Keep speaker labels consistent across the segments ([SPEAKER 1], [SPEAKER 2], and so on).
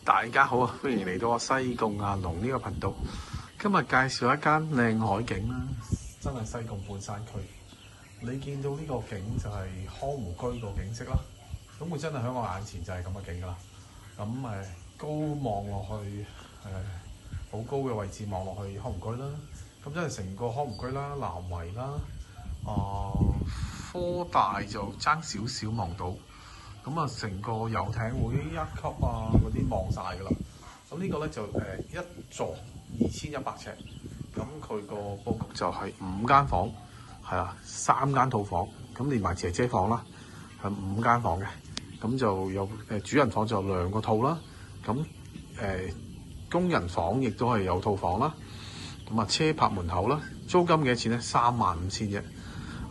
[SPEAKER 1] 大家好啊！歡迎嚟到我西貢阿龍呢個頻道。今日介紹一間靚海景啦，真係西貢半山區。你見到呢個景就係康湖居個景色啦。咁佢真係喺我眼前就係咁嘅景㗎啦。咁高望落去好高嘅位置望落去康湖居啦。咁真係成個康湖居啦、南圍啦、科大就爭少少望到。咁啊，成個遊艇會一級啊嗰啲望晒㗎啦。咁呢個咧就一座2100尺，咁佢個佈局就係5間房，係啊，3間套房，咁連埋姐姐房啦，係5間房嘅。咁就有主人房就有2個套啦，咁工人房亦都係有套房啦。咁啊，車泊門口啦，租金幾多錢咧？35000啫。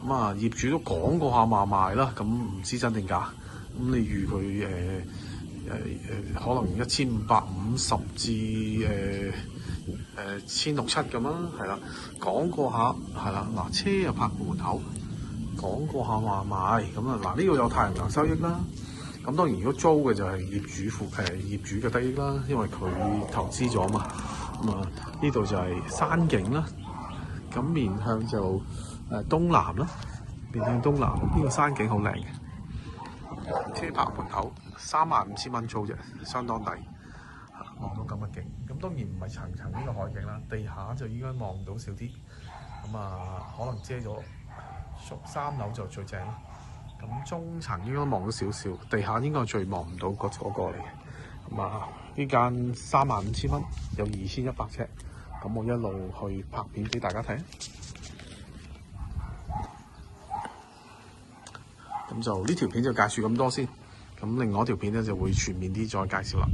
[SPEAKER 1] 咁啊，業主都講過下話賣啦，咁唔知真定假。咁你預佢可能1550至1600咁啦，係啦，講過下係啦。嗱，車又泊門口，講過下話賣咁啊。嗱，呢個有太陽能收益啦。咁當然如果租嘅就係業主嘅得益啦，因為佢投資咗嘛。咁啊，呢度就係山景啦。咁面向就東南啦，面向東南，呢個山景好靚嘅。車泊門口35000蚊租啫，相當抵。望到咁嘅景，咁當然唔係層層呢個海景啦，地下就應該望到少啲。咁啊，可能遮咗3樓就最正啦。咁中層應該望到少少，地下應該最望唔到嗰個嚟嘅。咁啊，呢間35000蚊，有2100尺。咁我一路去拍片俾大家睇。咁就呢條片就介紹咁多先，咁另外一條片咧就會全面啲再介紹啦。